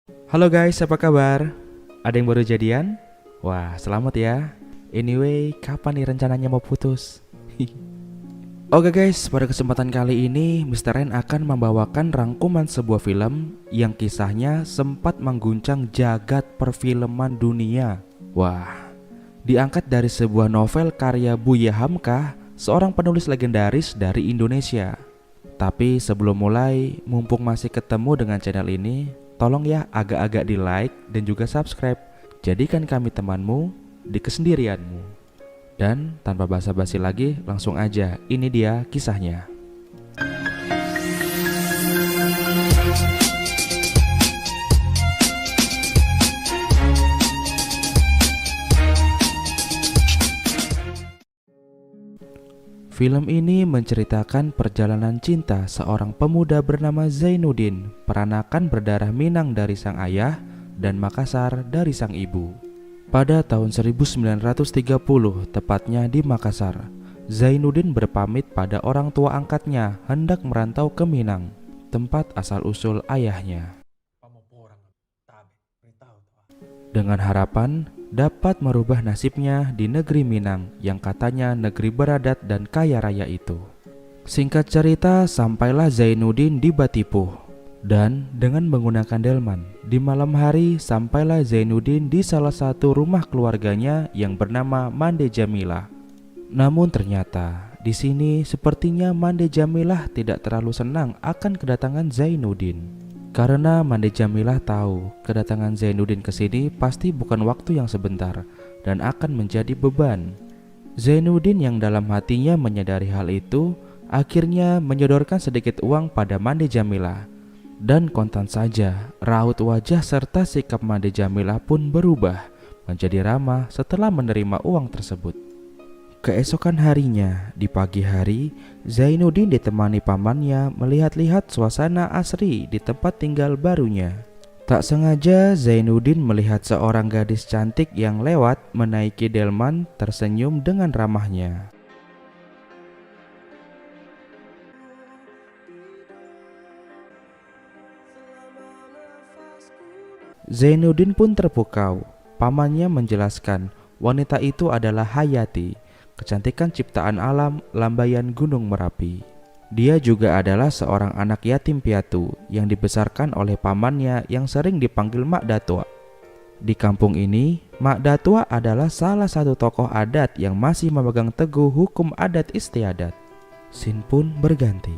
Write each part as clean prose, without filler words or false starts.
Halo guys, apa kabar? Ada yang baru jadian? Wah, selamat ya. Anyway, kapan nih rencananya mau putus? Oke guys, pada kesempatan kali ini Mr. Ren akan membawakan rangkuman sebuah film yang kisahnya sempat mengguncang jagat perfilman dunia. Wah, diangkat dari sebuah novel karya Buya Hamka, seorang penulis legendaris dari Indonesia. Tapi sebelum mulai, mumpung masih ketemu dengan channel ini, tolong ya agak-agak di like dan juga subscribe. Jadikan kami temanmu di kesendirianmu. Dan tanpa basa-basi lagi, langsung aja, ini dia kisahnya. Film ini menceritakan perjalanan cinta seorang pemuda bernama Zainuddin, peranakan berdarah Minang dari sang ayah dan Makassar dari sang ibu. Pada tahun 1930, tepatnya di Makassar, Zainuddin berpamit pada orang tua angkatnya hendak merantau ke Minang, tempat asal-usul ayahnya. Dengan harapan dapat merubah nasibnya di negeri Minang yang katanya negeri beradat dan kaya raya itu. Singkat cerita, sampailah Zainuddin di Batipuh, dan dengan menggunakan delman, di malam hari sampailah Zainuddin di salah satu rumah keluarganya yang bernama Mande Jamilah. Namun ternyata di sini sepertinya Mande Jamilah tidak terlalu senang akan kedatangan Zainuddin. Karena Mande Jamilah tahu kedatangan Zainuddin ke sini pasti bukan waktu yang sebentar dan akan menjadi beban. Zainuddin yang dalam hatinya menyadari hal itu, akhirnya menyodorkan sedikit uang pada Mande Jamilah. Dan kontan saja, raut wajah serta sikap Mande Jamilah pun berubah menjadi ramah setelah menerima uang tersebut. Keesokan harinya, di pagi hari, Zainuddin ditemani pamannya melihat-lihat suasana asri di tempat tinggal barunya. Tak sengaja Zainuddin melihat seorang gadis cantik yang lewat menaiki delman tersenyum dengan ramahnya. Zainuddin pun terpukau. Pamannya menjelaskan wanita itu adalah Hayati, kecantikan ciptaan alam lambaian Gunung Merapi. Dia juga adalah seorang anak yatim piatu yang dibesarkan oleh pamannya yang sering dipanggil Mak Datua. Di kampung ini, Mak Datua adalah salah satu tokoh adat yang masih memegang teguh hukum adat istiadat. Scene pun berganti.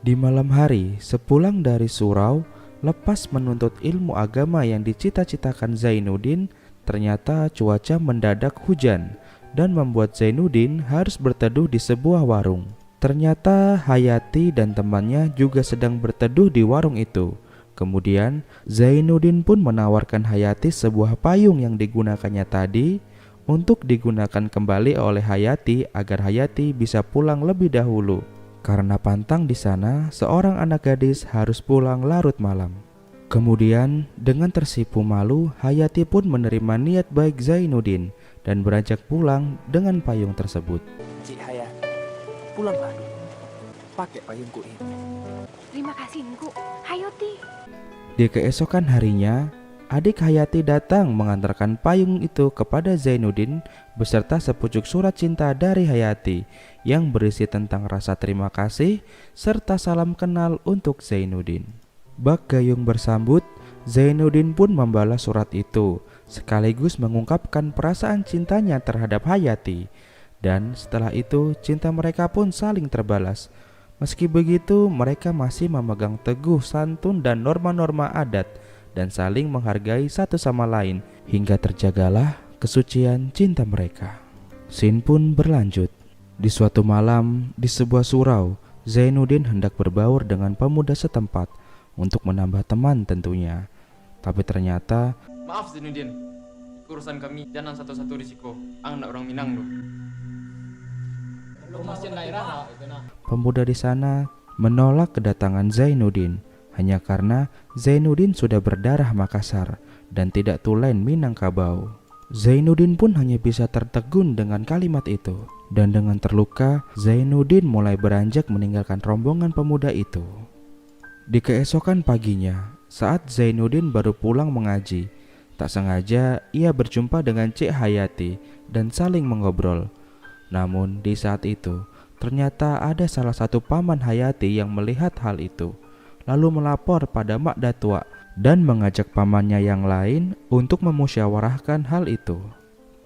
Di malam hari, sepulang dari surau, lepas menuntut ilmu agama yang dicita-citakan Zainuddin, ternyata cuaca mendadak hujan dan membuat Zainuddin harus berteduh di sebuah warung. Ternyata Hayati dan temannya juga sedang berteduh di warung itu. Kemudian Zainuddin pun menawarkan Hayati sebuah payung yang digunakannya tadi untuk digunakan kembali oleh Hayati agar Hayati bisa pulang lebih dahulu. Karena pantang di sana, seorang anak gadis harus pulang larut malam. Kemudian dengan tersipu malu, Hayati pun menerima niat baik Zainuddin dan beranjak pulang dengan payung tersebut. Cik Hayati, pulanglah dulu. Pakai payungku ini. Terima kasih, Engku. Hayati. Di keesokan harinya, adik Hayati datang mengantarkan payung itu kepada Zainuddin beserta sepucuk surat cinta dari Hayati yang berisi tentang rasa terima kasih serta salam kenal untuk Zainuddin. Bak gayung bersambut, Zainuddin pun membalas surat itu sekaligus mengungkapkan perasaan cintanya terhadap Hayati. Dan setelah itu cinta mereka pun saling terbalas. Meski begitu mereka masih memegang teguh santun dan norma-norma adat dan saling menghargai satu sama lain hingga terjagalah kesucian cinta mereka. Scene pun berlanjut. Di suatu malam di sebuah surau, Zainuddin hendak berbaur dengan pemuda setempat untuk menambah teman tentunya. Tapi ternyata, maaf Zainuddin, urusan kami jangan satu-satu risiko. Anak orang Minang loh. pemuda di sana menolak kedatangan Zainuddin hanya karena Zainuddin sudah berdarah Makassar dan tidak tulen Minangkabau. Zainuddin pun hanya bisa tertegun dengan kalimat itu. Dan dengan terluka, Zainuddin mulai beranjak meninggalkan rombongan pemuda itu. Di keesokan paginya, Saat Zainuddin baru pulang mengaji, tak sengaja ia berjumpa dengan Cik Hayati dan saling mengobrol. Namun di saat itu, ternyata ada salah satu paman Hayati yang melihat hal itu, lalu melapor pada Mak Datua dan mengajak pamannya yang lain untuk memusyawarahkan hal itu.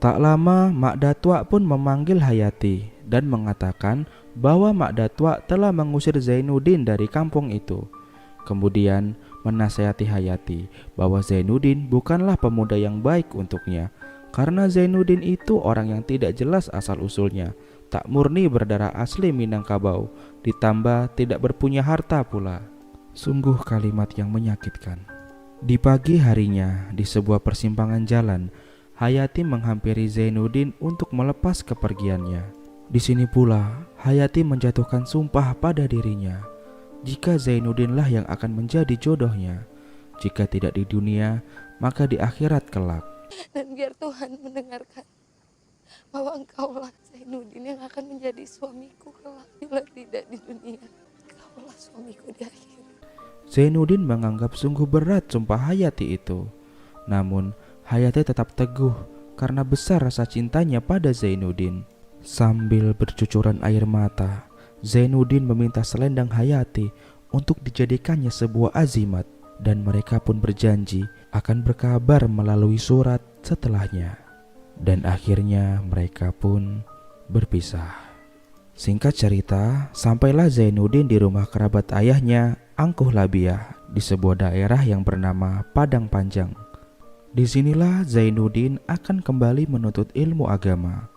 Tak lama Mak Datua pun memanggil Hayati dan mengatakan bahwa Mak Datua telah mengusir Zainuddin dari kampung itu. Kemudian menasihati Hayati bahwa Zainuddin bukanlah pemuda yang baik untuknya, karena Zainuddin itu orang yang tidak jelas asal-usulnya, tak murni berdarah asli Minangkabau, ditambah tidak berpunya harta pula. Sungguh kalimat yang menyakitkan. Di pagi harinya, di sebuah persimpangan jalan, Hayati menghampiri Zainuddin untuk melepas kepergiannya. Di sini pula, Hayati menjatuhkan sumpah pada dirinya. Jika Zainuddinlah yang akan menjadi jodohnya, jika tidak di dunia, maka di akhirat kelak. Dan biar Tuhan mendengarkan bahwa engkaulah Zainuddin yang akan menjadi suamiku kelak. Bila tidak di dunia, engkaulah suamiku di akhirat. Zainuddin menganggap sungguh berat sumpah Hayati itu. Namun Hayati tetap teguh karena besar rasa cintanya pada Zainuddin. Sambil bercucuran air mata, Zainuddin meminta selendang Hayati untuk dijadikannya sebuah azimat, dan mereka pun berjanji akan berkabar melalui surat setelahnya. Dan akhirnya mereka pun berpisah. Singkat cerita, sampailah Zainuddin di rumah kerabat ayahnya, Angkuh Labiah, di sebuah daerah yang bernama Padang Panjang. Disinilah Zainuddin akan kembali menuntut ilmu agama.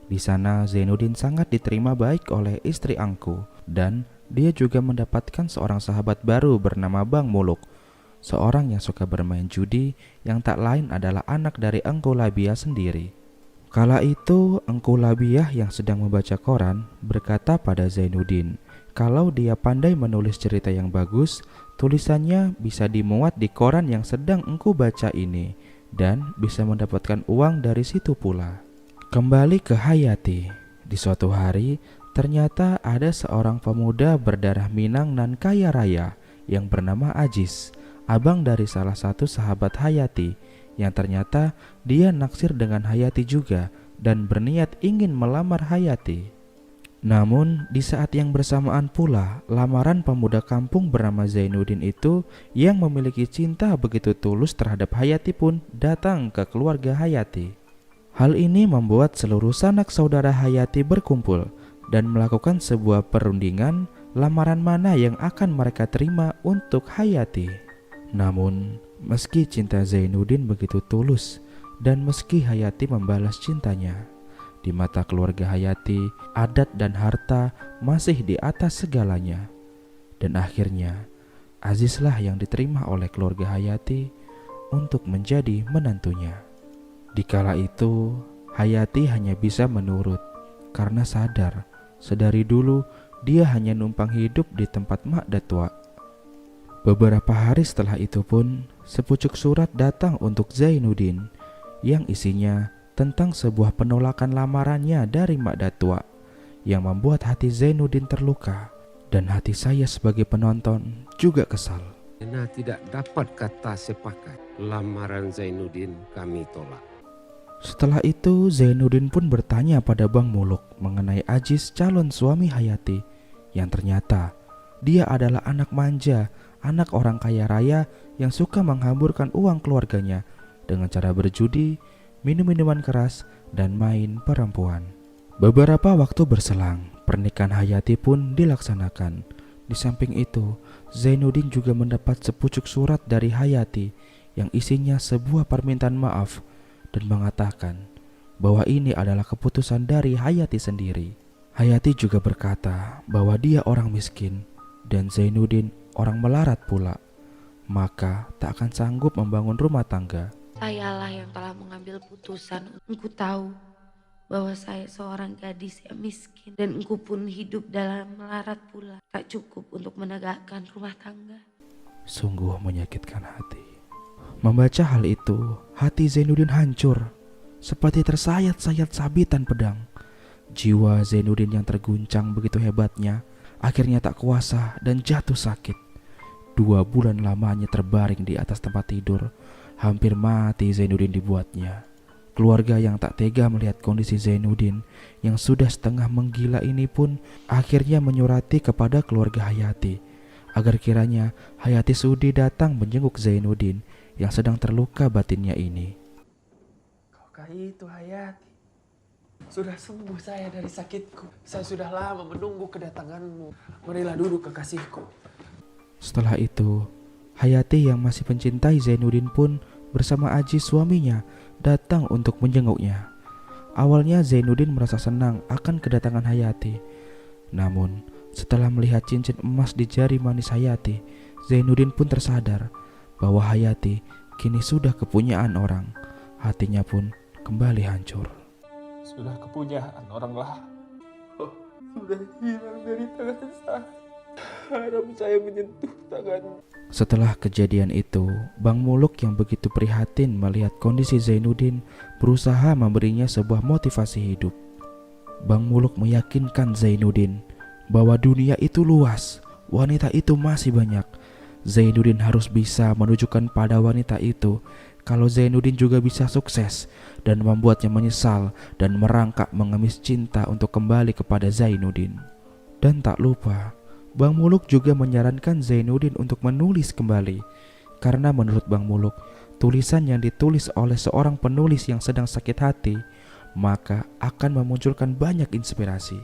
Di sana Zainuddin sangat diterima baik oleh istri Angkuh, dan dia juga mendapatkan seorang sahabat baru bernama Bang Muluk, seorang yang suka bermain judi yang tak lain adalah anak dari Angkuh Labiah sendiri. Kala itu Angkuh Labiah yang sedang membaca koran berkata pada Zainuddin kalau dia pandai menulis cerita yang bagus, tulisannya bisa dimuat di koran yang sedang engkau baca ini dan bisa mendapatkan uang dari situ pula. Kembali ke Hayati, di suatu hari ternyata ada seorang pemuda berdarah Minang nan kaya raya yang bernama Ajis, abang dari salah satu sahabat Hayati, yang ternyata dia naksir dengan Hayati juga dan berniat ingin melamar Hayati. Namun di saat yang bersamaan pula, lamaran pemuda kampung bernama Zainuddin itu yang memiliki cinta begitu tulus terhadap Hayati pun datang ke keluarga Hayati. Hal ini membuat seluruh sanak saudara Hayati berkumpul dan melakukan sebuah perundingan lamaran mana yang akan mereka terima untuk Hayati. Namun, meski cinta Zainuddin begitu tulus dan meski Hayati membalas cintanya, di mata keluarga Hayati, adat dan harta masih di atas segalanya. Dan akhirnya, Azizlah yang diterima oleh keluarga Hayati untuk menjadi menantunya. Dikala itu, Hayati hanya bisa menurut karena sadar sedari dulu dia hanya numpang hidup di tempat Mak Datua. Beberapa hari setelah itu pun, sepucuk surat datang untuk Zainuddin yang isinya tentang sebuah penolakan lamarannya dari Mak Datua yang membuat hati Zainuddin terluka dan hati saya sebagai penonton juga kesal. Karena tidak dapat kata sepakat, lamaran Zainuddin kami tolak. Setelah itu Zainuddin pun bertanya pada Bang Muluk mengenai Ajis calon suami Hayati, yang ternyata dia adalah anak manja, anak orang kaya raya yang suka menghamburkan uang keluarganya dengan cara berjudi, minum minuman keras, dan main perempuan. Beberapa waktu berselang, pernikahan Hayati pun dilaksanakan. Di samping itu, Zainuddin juga mendapat sepucuk surat dari Hayati yang isinya sebuah permintaan maaf dan mengatakan bahwa ini adalah keputusan dari Hayati sendiri. Hayati juga berkata bahwa dia orang miskin dan Zainuddin orang melarat pula, maka tak akan sanggup membangun rumah tangga. Sayalah yang telah mengambil putusan. Engkau tahu bahwa saya seorang gadis yang miskin dan engkau pun hidup dalam melarat pula. Tak cukup untuk menegakkan rumah tangga. Sungguh menyakitkan hati. Membaca hal itu, hati Zainuddin hancur seperti tersayat-sayat sabitan pedang. Jiwa Zainuddin yang terguncang begitu hebatnya akhirnya tak kuasa dan jatuh sakit. 2 bulan lamanya terbaring di atas tempat tidur. Hampir mati Zainuddin dibuatnya. Keluarga yang tak tega melihat kondisi Zainuddin yang sudah setengah menggila ini pun akhirnya menyurati kepada keluarga Hayati agar kiranya Hayati sudi datang menjenguk Zainuddin yang sedang terluka batinnya ini. Kaukah itu Hayati? Sudah sembuh saya dari sakitku. Saya sudah lama menunggu kedatanganmu. Marilah duduk kekasihku. Setelah itu, Hayati yang masih mencintai Zainuddin pun bersama Aji suaminya datang untuk menjenguknya. Awalnya Zainuddin merasa senang akan kedatangan Hayati. Namun, setelah melihat cincin emas di jari manis Hayati, Zainuddin pun tersadar bahwa Hayati kini sudah kepunyaan orang. Hatinya pun kembali hancur. Sudah kepunyaan orang lain. Oh, sudah hilang dari tangan saya. Harap saya menyentuh tanganmu. Setelah kejadian itu, Bang Muluk yang begitu prihatin melihat kondisi Zainuddin berusaha memberinya sebuah motivasi hidup. Bang Muluk meyakinkan Zainuddin bahwa dunia itu luas, wanita itu masih banyak. Zainuddin harus bisa menunjukkan pada wanita itu kalau Zainuddin juga bisa sukses dan membuatnya menyesal dan merangkak mengemis cinta untuk kembali kepada Zainuddin. Dan tak lupa, Bang Muluk juga menyarankan Zainuddin untuk menulis kembali. Karena menurut Bang Muluk, tulisan yang ditulis oleh seorang penulis yang sedang sakit hati maka akan memunculkan banyak inspirasi.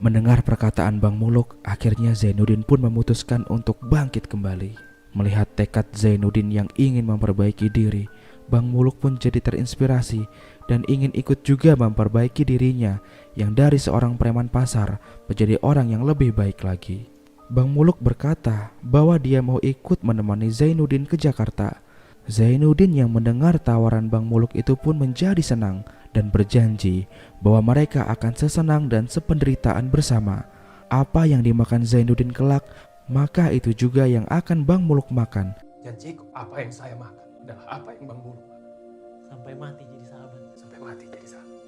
Mendengar perkataan Bang Muluk, akhirnya Zainuddin pun memutuskan untuk bangkit kembali. Melihat tekad Zainuddin yang ingin memperbaiki diri, Bang Muluk pun jadi terinspirasi dan ingin ikut juga memperbaiki dirinya yang dari seorang preman pasar menjadi orang yang lebih baik lagi. Bang Muluk berkata bahwa dia mau ikut menemani Zainuddin ke Jakarta. Zainuddin yang mendengar tawaran Bang Muluk itu pun menjadi senang dan berjanji bahwa mereka akan sesenang dan sependeritaan bersama. Apa yang dimakan Zainuddin kelak, maka itu juga yang akan Bang Muluk makan. Janjiku apa yang saya makan adalah apa yang Bang Muluk. Sampai mati jadi sahabat. Sampai mati jadi sahabat.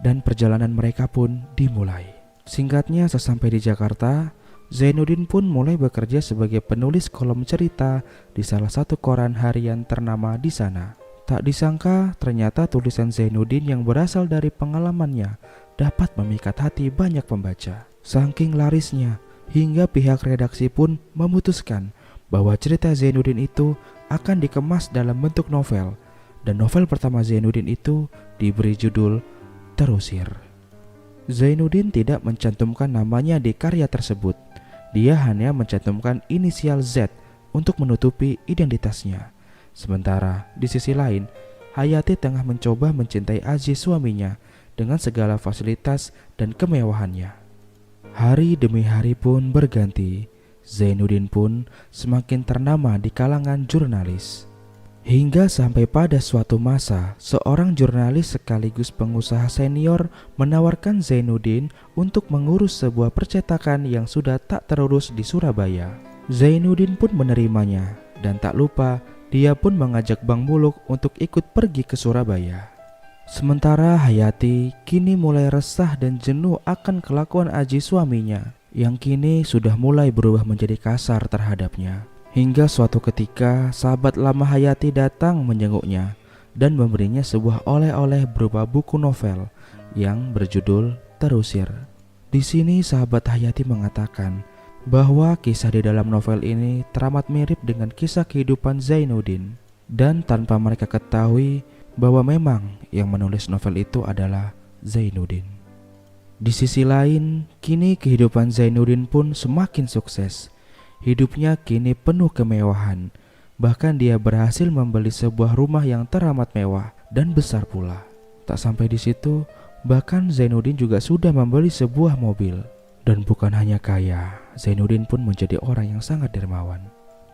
Dan perjalanan mereka pun dimulai. Singkatnya, sesampai di Jakarta, Zainuddin pun mulai bekerja sebagai penulis kolom cerita di salah satu koran harian ternama di sana. Tak disangka ternyata tulisan Zainuddin yang berasal dari pengalamannya dapat memikat hati banyak pembaca. Saking larisnya, hingga pihak redaksi pun memutuskan bahwa cerita Zainuddin itu akan dikemas dalam bentuk novel. Dan novel pertama Zainuddin itu diberi judul Terusir. Zainuddin tidak mencantumkan namanya di karya tersebut. Dia hanya mencantumkan inisial Z untuk menutupi identitasnya. Sementara di sisi lain, Hayati tengah mencoba mencintai Aziz suaminya dengan segala fasilitas dan kemewahannya. Hari demi hari pun berganti. Zainuddin pun semakin ternama di kalangan jurnalis. Hingga sampai pada suatu masa, seorang jurnalis sekaligus pengusaha senior menawarkan Zainuddin untuk mengurus sebuah percetakan yang sudah tak terurus di Surabaya. Zainuddin pun menerimanya, dan tak lupa dia pun mengajak Bang Muluk untuk ikut pergi ke Surabaya. Sementara Hayati kini mulai resah dan jenuh akan kelakuan Aji suaminya, yang kini sudah mulai berubah menjadi kasar terhadapnya. Hingga suatu ketika sahabat lama Hayati datang menjenguknya dan memberinya sebuah oleh-oleh berupa buku novel yang berjudul Terusir. Di sini sahabat Hayati mengatakan bahwa kisah di dalam novel ini teramat mirip dengan kisah kehidupan Zainuddin, dan tanpa mereka ketahui bahwa memang yang menulis novel itu adalah Zainuddin. Di sisi lain, kini kehidupan Zainuddin pun semakin sukses. Hidupnya kini penuh kemewahan. Bahkan dia berhasil membeli sebuah rumah yang teramat mewah dan besar pula. Tak sampai di situ, bahkan Zainuddin juga sudah membeli sebuah mobil. Dan bukan hanya kaya, Zainuddin pun menjadi orang yang sangat dermawan.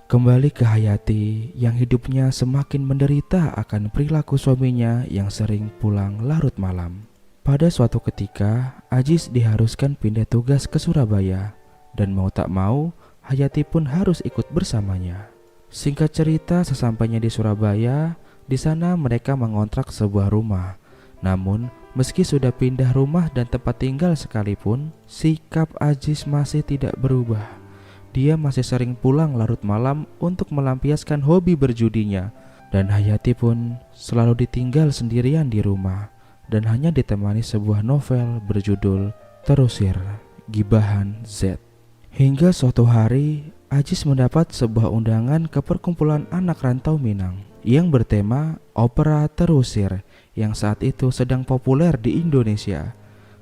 Kembali ke Hayati yang hidupnya semakin menderita akan perilaku suaminya yang sering pulang larut malam. Pada suatu ketika, Aziz diharuskan pindah tugas ke Surabaya. Dan mau tak mau, Hayati pun harus ikut bersamanya. Singkat cerita, sesampainya di Surabaya, di sana mereka mengontrak sebuah rumah. Namun, meski sudah pindah rumah dan tempat tinggal sekalipun, sikap Aziz masih tidak berubah. dia masih sering pulang larut malam untuk melampiaskan hobi berjudinya. Dan Hayati pun selalu ditinggal sendirian di rumah dan hanya ditemani sebuah novel berjudul Terusir Gibahan Z. Hingga suatu hari Ajis mendapat sebuah undangan ke perkumpulan anak rantau Minang yang bertema opera Terusir yang saat itu sedang populer di Indonesia.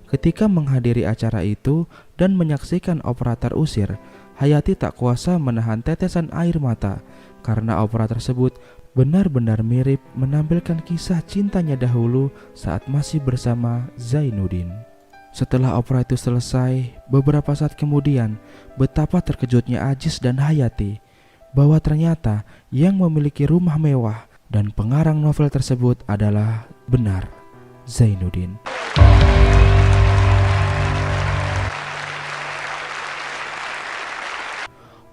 Ketika menghadiri acara itu dan menyaksikan opera Terusir, Hayati tak kuasa menahan tetesan air mata karena opera tersebut benar-benar mirip menampilkan kisah cintanya dahulu saat masih bersama Zainuddin. Setelah opera itu selesai, beberapa saat kemudian, betapa terkejutnya Ajis dan Hayati bahwa ternyata yang memiliki rumah mewah dan pengarang novel tersebut adalah benar Zainuddin.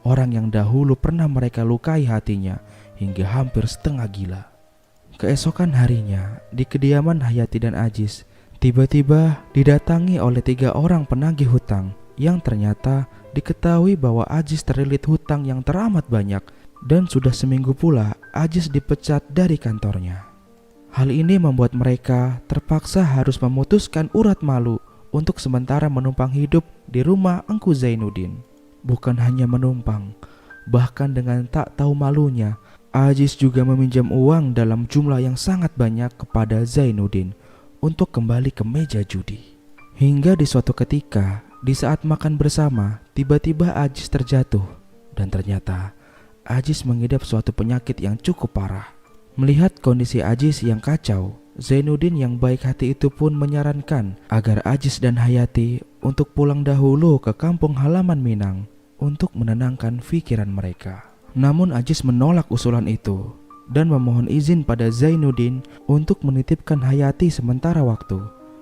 Orang yang dahulu pernah mereka lukai hatinya hingga hampir setengah gila. Keesokan harinya, di kediaman Hayati dan Ajis, tiba-tiba didatangi oleh 3 orang penagih hutang yang ternyata diketahui bahwa Ajis terlilit hutang yang teramat banyak dan sudah seminggu pula Ajis dipecat dari kantornya. Hal ini membuat mereka terpaksa harus memutuskan urat malu untuk sementara menumpang hidup di rumah Engku Zainuddin. Bukan hanya menumpang, bahkan dengan tak tahu malunya, Ajis juga meminjam uang dalam jumlah yang sangat banyak kepada Zainuddin untuk kembali ke meja judi. Hingga di suatu ketika, di saat makan bersama, tiba-tiba Ajis terjatuh dan ternyata Ajis mengidap suatu penyakit yang cukup parah. Melihat kondisi Ajis yang kacau, Zainuddin yang baik hati itu pun menyarankan agar Ajis dan Hayati untuk pulang dahulu ke kampung halaman Minang untuk menenangkan pikiran mereka. Namun Ajis menolak usulan itu dan memohon izin pada Zainuddin untuk menitipkan Hayati sementara waktu.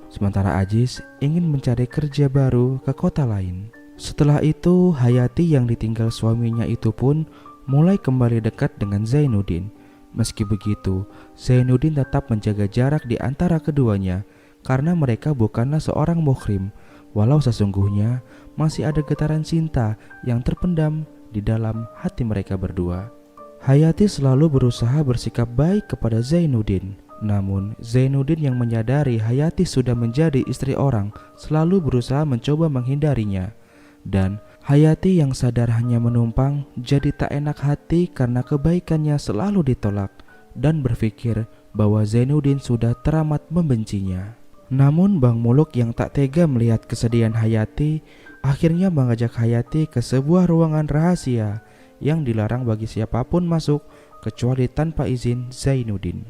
Sementara Ajis ingin mencari kerja baru ke kota lain. Setelah itu Hayati yang ditinggal suaminya itu pun mulai kembali dekat dengan Zainuddin. Meski begitu, Zainuddin tetap menjaga jarak di antara keduanya karena mereka bukanlah seorang muhrim, walau sesungguhnya masih ada getaran cinta yang terpendam di dalam hati mereka berdua. Hayati selalu berusaha bersikap baik kepada Zainuddin. Namun Zainuddin yang menyadari Hayati sudah menjadi istri orang selalu berusaha mencoba menghindarinya. Dan Hayati yang sadar hanya menumpang jadi tak enak hati karena kebaikannya selalu ditolak dan berpikir bahwa Zainuddin sudah teramat membencinya. Namun Bang Muluk yang tak tega melihat kesedihan Hayati akhirnya mengajak Hayati ke sebuah ruangan rahasia yang dilarang bagi siapapun masuk kecuali tanpa izin Zainuddin.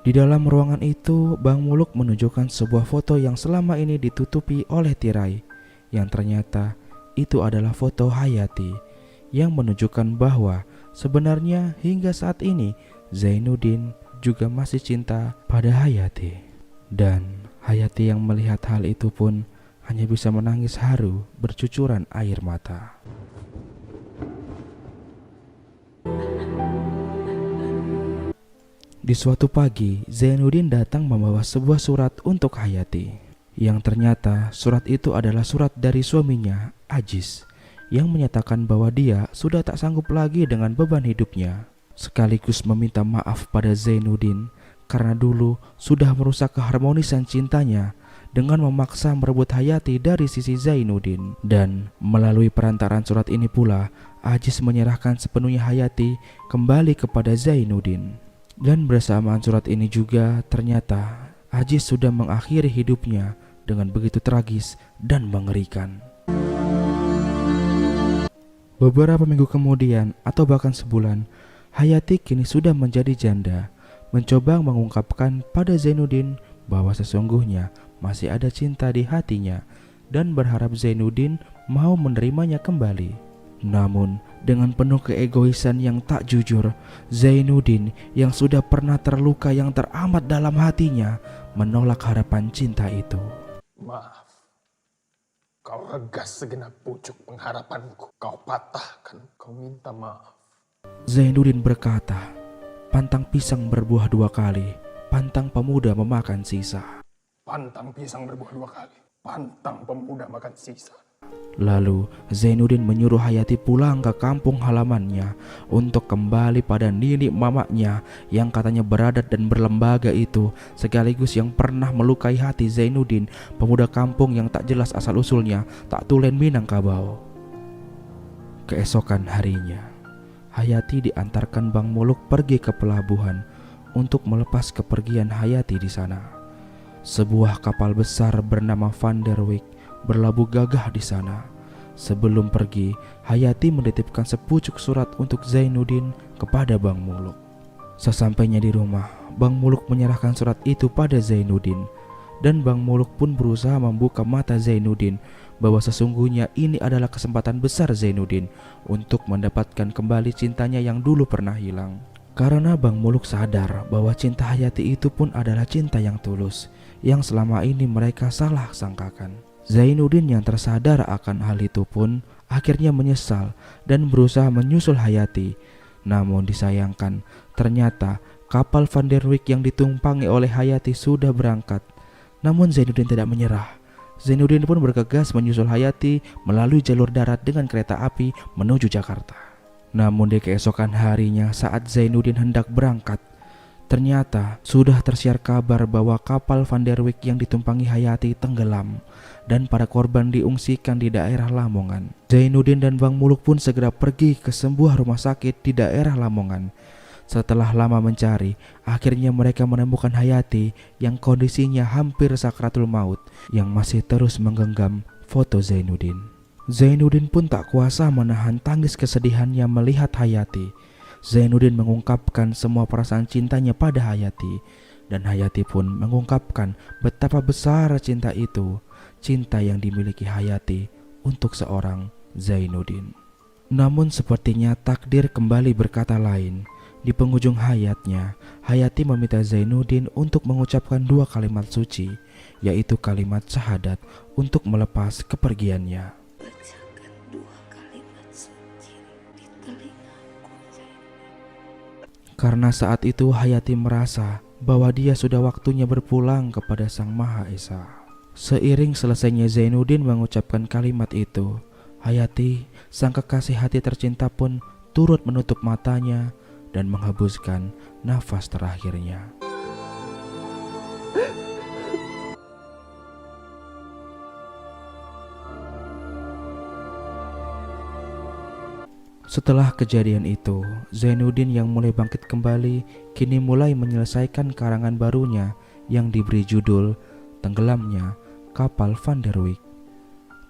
Di dalam ruangan itu, Bang Muluk menunjukkan sebuah foto yang selama ini ditutupi oleh tirai, yang ternyata itu adalah foto Hayati yang menunjukkan bahwa sebenarnya hingga saat ini Zainuddin juga masih cinta pada Hayati. Dan Hayati yang melihat hal itu pun hanya bisa menangis haru bercucuran air mata. Di suatu pagi, Zainuddin datang membawa sebuah surat untuk Hayati, yang ternyata surat itu adalah surat dari suaminya, Ajis, yang menyatakan bahwa dia sudah tak sanggup lagi dengan beban hidupnya, sekaligus meminta maaf pada Zainuddin karena dulu sudah merusak keharmonisan cintanya dengan memaksa merebut Hayati dari sisi Zainuddin. Dan melalui perantaran surat ini pula, Ajis menyerahkan sepenuhnya Hayati kembali kepada Zainuddin. Dan bersamaan surat ini juga ternyata Ajis sudah mengakhiri hidupnya dengan begitu tragis dan mengerikan. Beberapa minggu kemudian atau bahkan sebulan, Hayati kini sudah menjadi janda, mencoba mengungkapkan pada Zainuddin bahwa sesungguhnya masih ada cinta di hatinya dan berharap Zainuddin mau menerimanya kembali. Namun dengan penuh keegoisan yang tak jujur, Zainuddin yang sudah pernah terluka yang teramat dalam hatinya menolak harapan cinta itu. Maaf, kau regas segenap pucuk pengharapanku. Kau patahkan, kau minta maaf. Zainuddin berkata, pantang pisang berbuah 2 kali, pantang pemuda memakan sisa. Pantang pisang berbuah 2 kali, pantang pemuda makan sisa. Lalu Zainuddin menyuruh Hayati pulang ke kampung halamannya untuk kembali pada nenek mamanya yang katanya beradat dan berlembaga itu, sekaligus yang pernah melukai hati Zainuddin, pemuda kampung yang tak jelas asal-usulnya, tak tulen Minangkabau. Keesokan harinya, Hayati diantarkan Bang Muluk pergi ke pelabuhan untuk melepas kepergian Hayati di sana. Sebuah kapal besar bernama Van der Wijk berlabuh gagah di sana. Sebelum pergi, Hayati menitipkan sepucuk surat untuk Zainuddin kepada Bang Muluk. Sesampainya di rumah, Bang Muluk menyerahkan surat itu pada Zainuddin, dan Bang Muluk pun berusaha membuka mata Zainuddin bahwa sesungguhnya ini adalah kesempatan besar Zainuddin untuk mendapatkan kembali cintanya yang dulu pernah hilang. Karena Bang Muluk sadar bahwa cinta Hayati itu pun adalah cinta yang tulus, yang selama ini mereka salah sangkakan. Zainuddin yang tersadar akan hal itu pun akhirnya menyesal dan berusaha menyusul Hayati. Namun disayangkan, ternyata kapal Van der Wijk yang ditumpangi oleh Hayati sudah berangkat. Namun Zainuddin tidak menyerah. Zainuddin pun bergegas menyusul Hayati melalui jalur darat dengan kereta api menuju Jakarta. Namun di keesokan harinya saat Zainuddin hendak berangkat, ternyata sudah tersiar kabar bahwa kapal Van der Wijk yang ditumpangi Hayati tenggelam dan para korban diungsikan di daerah Lamongan. Zainuddin dan Bang Muluk pun segera pergi ke sebuah rumah sakit di daerah Lamongan. Setelah lama mencari, akhirnya mereka menemukan Hayati yang kondisinya hampir sakratul maut, yang masih terus menggenggam foto Zainuddin. Zainuddin pun tak kuasa menahan tangis kesedihannya melihat Hayati. Zainuddin mengungkapkan semua perasaan cintanya pada Hayati, dan Hayati pun mengungkapkan betapa besar cinta itu, cinta yang dimiliki Hayati untuk seorang Zainuddin. Namun sepertinya takdir kembali berkata lain. Di penghujung hayatnya, Hayati meminta Zainuddin untuk mengucapkan 2 kalimat suci, yaitu kalimat syahadat untuk melepas kepergiannya. Bacakan 2 kalimat suci di telingaku, Zainuddin. Karena saat itu Hayati merasa bahwa dia sudah waktunya berpulang kepada Sang Maha Esa. Seiring selesainya Zainuddin mengucapkan kalimat itu, Hayati, sang kekasih hati tercinta pun turut menutup matanya dan menghembuskan nafas terakhirnya. Setelah kejadian itu, Zainuddin yang mulai bangkit kembali kini mulai menyelesaikan karangan barunya yang diberi judul Tenggelamnya Kapal Van der Wijk.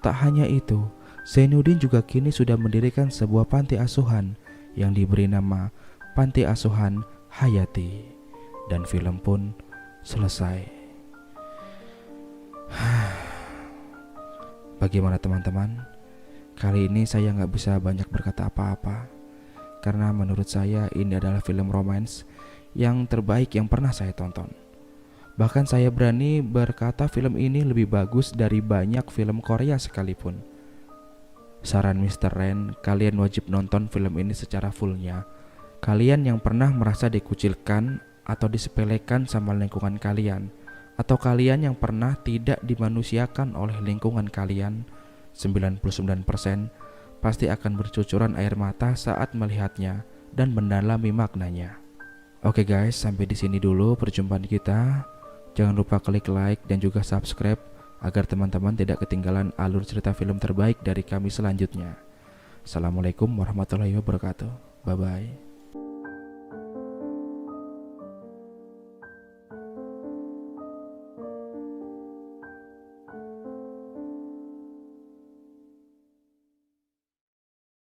Tak hanya itu, Zainuddin juga kini sudah mendirikan sebuah panti asuhan yang diberi nama Panti Asuhan Hayati, dan film pun selesai. Bagaimana teman-teman? Kali ini saya nggak bisa banyak berkata apa-apa, karena menurut saya ini adalah film romance yang terbaik yang pernah saya tonton. Bahkan saya berani berkata film ini lebih bagus dari banyak film Korea sekalipun. Saran Mr. Ren, kalian wajib nonton film ini secara fullnya. Kalian yang pernah merasa dikucilkan atau disepelekan sama lingkungan kalian, atau kalian yang pernah tidak dimanusiakan oleh lingkungan kalian, 99% pasti akan bercucuran air mata saat melihatnya dan mendalami maknanya. Oke guys, sampai di sini dulu perjumpaan kita. Jangan lupa klik like dan juga subscribe agar teman-teman tidak ketinggalan alur cerita film terbaik dari kami selanjutnya. Assalamualaikum warahmatullahi wabarakatuh. Bye bye.